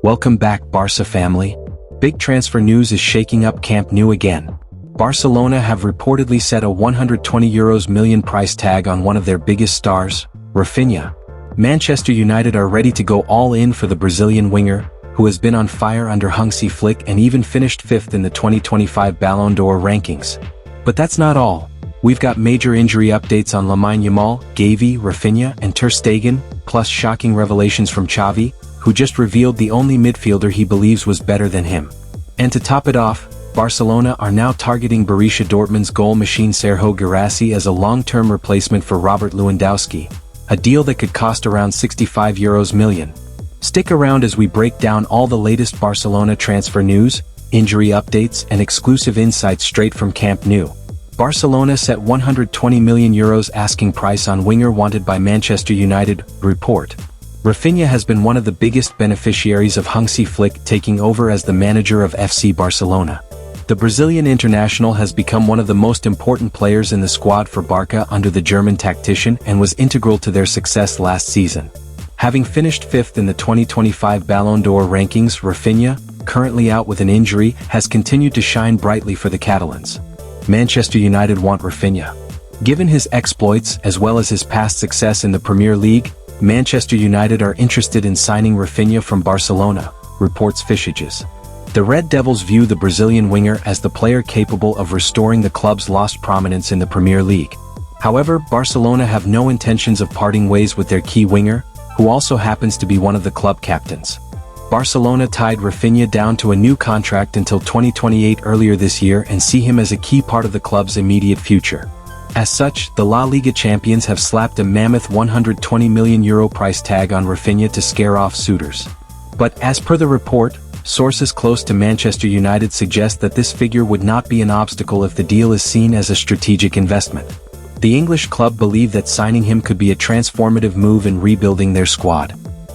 Welcome back, Barca family. Big transfer news is shaking up Camp Nou again. Barcelona have reportedly set a €120 million price tag on one of their biggest stars, Rafinha. Manchester United are ready to go all in for the Brazilian winger, who has been on fire under Hansi Flick and even finished 5th in the 2025 Ballon d'Or rankings. But that's not all. We've got major injury updates on Lamine Yamal, Gavi, Rafinha, and Ter Stegen, plus shocking revelations from Xavi, who just revealed the only midfielder he believes was better than him. And to top it off, Barcelona are now targeting Borussia Dortmund's goal machine Sergio Guirassy as a long-term replacement for Robert Lewandowski, a deal that could cost around €65 million. Stick around as we break down all the latest Barcelona transfer news, injury updates, and exclusive insights straight from Camp Nou. Barcelona set €120 million asking price on winger wanted by Manchester United, report. Rafinha has been one of the biggest beneficiaries of Hansi Flick taking over as the manager of FC Barcelona. The Brazilian international has become one of the most important players in the squad for Barca under the German tactician and was integral to their success last season. Having finished 5th in the 2025 Ballon d'Or rankings, Rafinha, currently out with an injury, has continued to shine brightly for the Catalans. Manchester United want Rafinha. Given his exploits as well as his past success in the Premier League, Manchester United are interested in signing Rafinha from Barcelona, reports Fishages. The Red Devils view the Brazilian winger as the player capable of restoring the club's lost prominence in the Premier League. However, Barcelona have no intentions of parting ways with their key winger, who also happens to be one of the club captains. Barcelona tied Rafinha down to a new contract until 2028 earlier this year and see him as a key part of the club's immediate future. As such, the La Liga champions have slapped a mammoth €120 million price tag on Rafinha to scare off suitors. But as per the report, sources close to Manchester United suggest that this figure would not be an obstacle if the deal is seen as a strategic investment. The English club believe that signing him could be a transformative move in rebuilding their squad.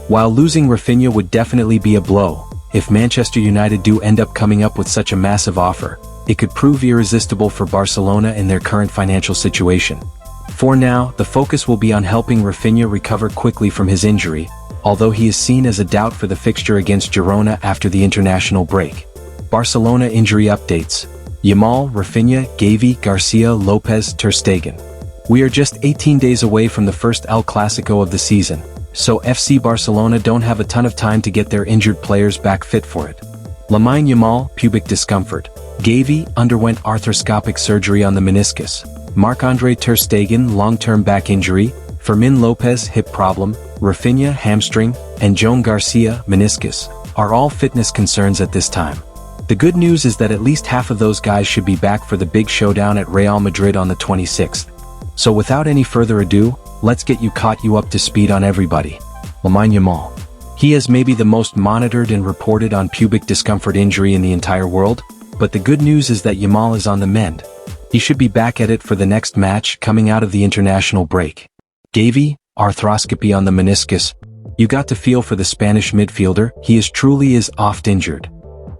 While losing Rafinha would definitely be a blow, if Manchester United do end up coming up with such a massive offer, it could prove irresistible for Barcelona in their current financial situation. For now, the focus will be on helping Rafinha recover quickly from his injury, although he is seen as a doubt for the fixture against Girona after the international break. Barcelona injury updates. Yamal, Rafinha, Gavi, Garcia, Lopez, Ter Stegen. We are just 18 days away from the first El Clasico of the season, so FC Barcelona don't have a ton of time to get their injured players back fit for it. Lamine Yamal, pubic discomfort. Gavi underwent arthroscopic surgery on the meniscus. Marc-Andre Ter Stegen, long-term back injury. Fermin Lopez, hip problem. Rafinha, hamstring, and Joan Garcia, meniscus, are all fitness concerns at this time. The good news is that at least half of those guys should be back for the big showdown at Real Madrid on the 26th. So without any further ado, let's get you up to speed on everybody. Lamine Yamal. He is maybe the most monitored and reported on pubic discomfort injury in the entire world, but the good news is that Yamal is on the mend. He should be back at it for the next match coming out of the international break. Gavi, arthroscopy on the meniscus. You got to feel for the Spanish midfielder, he truly is oft injured.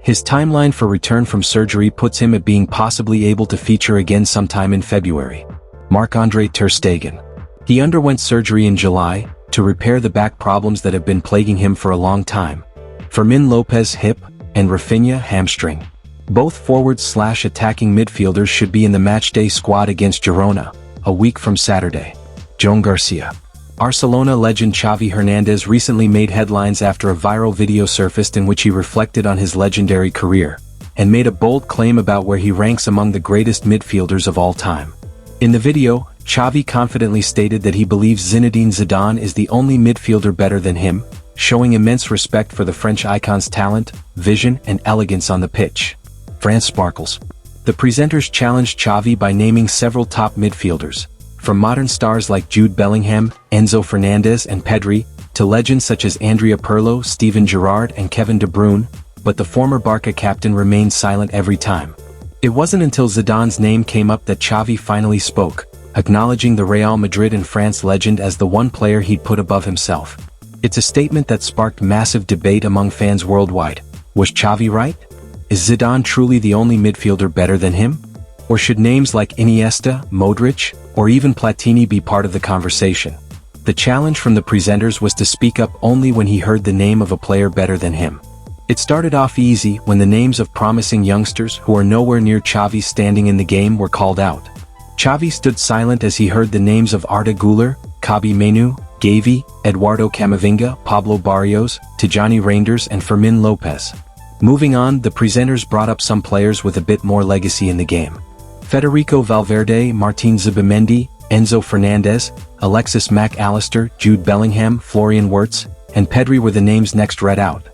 His timeline for return from surgery puts him at being possibly able to feature again sometime in February. Marc-Andre Ter Stegen. He underwent surgery in July to repair the back problems that have been plaguing him for a long time. Fermin Lopez, hip, and Rafinha, hamstring. Both forward/attacking midfielders should be in the matchday squad against Girona, a week from Saturday. Joan Garcia. Barcelona legend Xavi Hernandez recently made headlines after a viral video surfaced in which he reflected on his legendary career, and made a bold claim about where he ranks among the greatest midfielders of all time. In the video, Xavi confidently stated that he believes Zinedine Zidane is the only midfielder better than him, showing immense respect for the French icon's talent, vision, and elegance on the pitch. France sparkles. The presenters challenged Xavi by naming several top midfielders, from modern stars like Jude Bellingham, Enzo Fernandez, and Pedri, to legends such as Andrea Pirlo, Steven Gerrard, and Kevin De Bruyne, but the former Barca captain remained silent every time. It wasn't until Zidane's name came up that Xavi finally spoke, acknowledging the Real Madrid and France legend as the one player he'd put above himself. It's a statement that sparked massive debate among fans worldwide. Was Xavi right? Is Zidane truly the only midfielder better than him? Or should names like Iniesta, Modric, or even Platini be part of the conversation? The challenge from the presenters was to speak up only when he heard the name of a player better than him. It started off easy when the names of promising youngsters who are nowhere near Xavi's standing in the game were called out. Xavi stood silent as he heard the names of Arda Güler, Xabi Menu, Gavi, Eduardo Camavinga, Pablo Barrios, Tijani Reinders and Fermin Lopez. Moving on, the presenters brought up some players with a bit more legacy in the game. Federico Valverde, Martin Zubimendi, Enzo Fernandez, Alexis Mac Allister, Jude Bellingham, Florian Wirtz, and Pedri were the names next read out.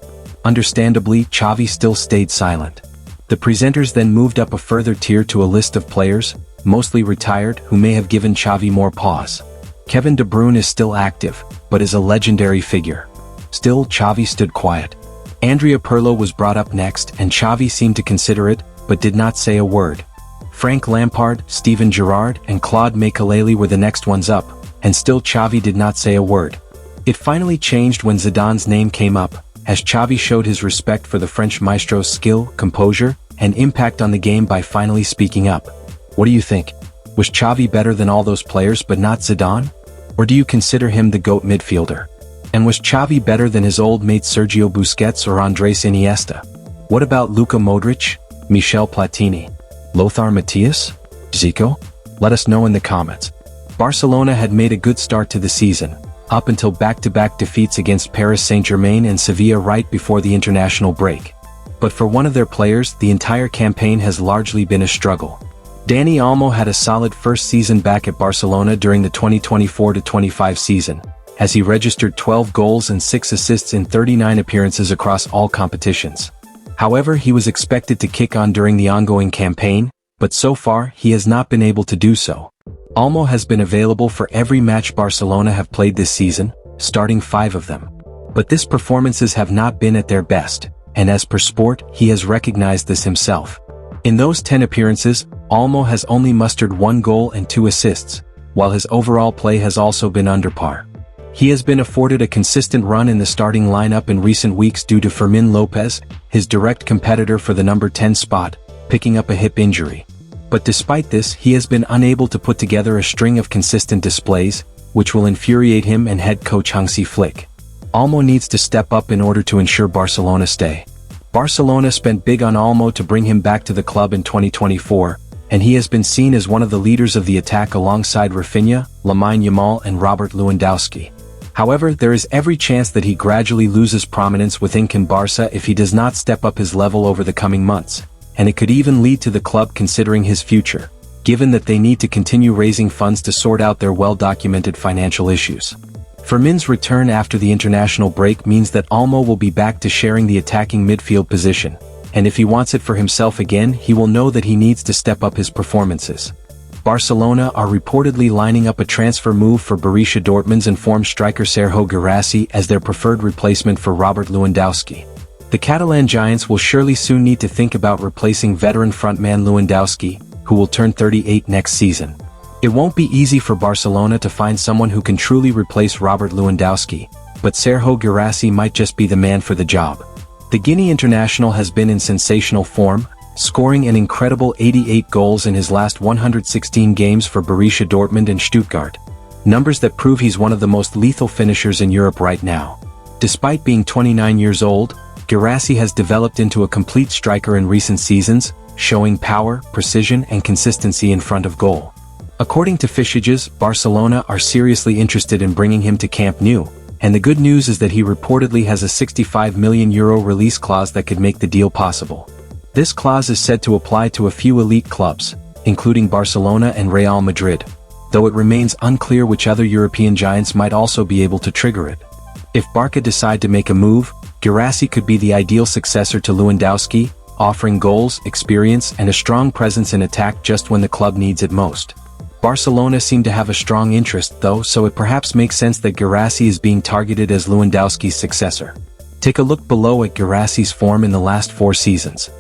Understandably, Xavi still stayed silent. The presenters then moved up a further tier to a list of players, mostly retired, who may have given Xavi more pause. Kevin De Bruyne is still active, but is a legendary figure. Still, Xavi stood quiet. Andrea Pirlo was brought up next and Xavi seemed to consider it, but did not say a word. Frank Lampard, Steven Gerrard and Claude Makelele were the next ones up, and still Xavi did not say a word. It finally changed when Zidane's name came up, as Xavi showed his respect for the French maestro's skill, composure, and impact on the game by finally speaking up. What do you think? Was Xavi better than all those players but not Zidane? Or do you consider him the GOAT midfielder? And was Xavi better than his old mates Sergio Busquets or Andres Iniesta? What about Luka Modric, Michel Platini, Lothar Matthäus, Zico? Let us know in the comments. Barcelona had made a good start to the season, up until back-to-back defeats against Paris Saint-Germain and Sevilla right before the international break. But for one of their players, the entire campaign has largely been a struggle. Dani Olmo had a solid first season back at Barcelona during the 2024-25 season, as he registered 12 goals and 6 assists in 39 appearances across all competitions. However, he was expected to kick on during the ongoing campaign, but so far he has not been able to do so. Olmo has been available for every match Barcelona have played this season, starting 5 of them. But his performances have not been at their best, and as per Sport, he has recognized this himself. In those 10 appearances, Olmo has only mustered 1 goal and 2 assists, while his overall play has also been under par. He has been afforded a consistent run in the starting lineup in recent weeks due to Fermin Lopez, his direct competitor for the number 10 spot, picking up a hip injury. But despite this, he has been unable to put together a string of consistent displays, which will infuriate him and head coach Hansi Flick. Olmo needs to step up in order to ensure Barcelona stay. Barcelona spent big on Olmo to bring him back to the club in 2024, and he has been seen as one of the leaders of the attack alongside Rafinha, Lamine Yamal and Robert Lewandowski. However, there is every chance that he gradually loses prominence within Barca if he does not step up his level over the coming months, and it could even lead to the club considering his future, given that they need to continue raising funds to sort out their well-documented financial issues. Fermin's return after the international break means that Olmo will be back to sharing the attacking midfield position, and if he wants it for himself again, he will know that he needs to step up his performances. Barcelona are reportedly lining up a transfer move for Borussia Dortmund's informed striker Sergio Guirassy as their preferred replacement for Robert Lewandowski. The Catalan giants will surely soon need to think about replacing veteran frontman Lewandowski, who will turn 38 next season. It won't be easy for Barcelona to find someone who can truly replace Robert Lewandowski, but Sergio Guirassy might just be the man for the job. The Guinea international has been in sensational form, scoring an incredible 88 goals in his last 116 games for Borussia Dortmund and Stuttgart. Numbers that prove he's one of the most lethal finishers in Europe right now. Despite being 29 years old, Guirassy has developed into a complete striker in recent seasons, showing power, precision and consistency in front of goal. According to Fischages, Barcelona are seriously interested in bringing him to Camp Nou, and the good news is that he reportedly has a €65 million release clause that could make the deal possible. This clause is said to apply to a few elite clubs, including Barcelona and Real Madrid, though it remains unclear which other European giants might also be able to trigger it. If Barca decide to make a move, Guirassy could be the ideal successor to Lewandowski, offering goals, experience and a strong presence in attack just when the club needs it most. Barcelona seem to have a strong interest though, so it perhaps makes sense that Guirassy is being targeted as Lewandowski's successor. Take a look below at Guirassy's form in the last 4 seasons.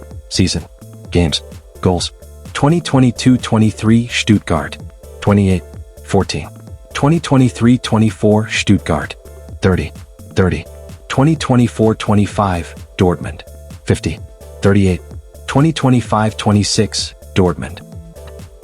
Games. Goals. 2022-23 Stuttgart. 28. 14. 2023-24 Stuttgart. 30. 30. 2024-25 Dortmund. 50. 38. 2025-26 Dortmund.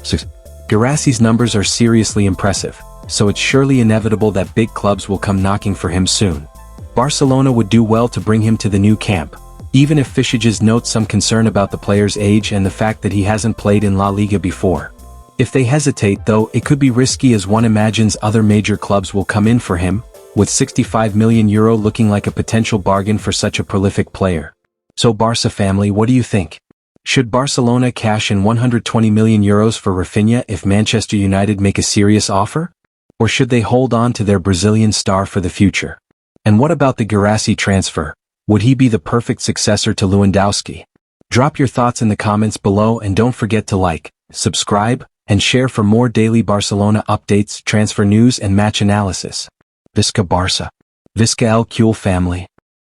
6. Guirassy's numbers are seriously impressive, so it's surely inevitable that big clubs will come knocking for him soon. Barcelona would do well to bring him to the new camp, even if Fischages notes some concern about the player's age and the fact that he hasn't played in La Liga before. If they hesitate though, it could be risky as one imagines other major clubs will come in for him, with €65 million looking like a potential bargain for such a prolific player. So Barca family, what do you think? Should Barcelona cash in €120 million for Rafinha if Manchester United make a serious offer? Or should they hold on to their Brazilian star for the future? And what about the Guirassy transfer? Would he be the perfect successor to Lewandowski? Drop your thoughts in the comments below and don't forget to like, subscribe, and share for more daily Barcelona updates, transfer news and match analysis. Visca Barca. Visca el Cule family.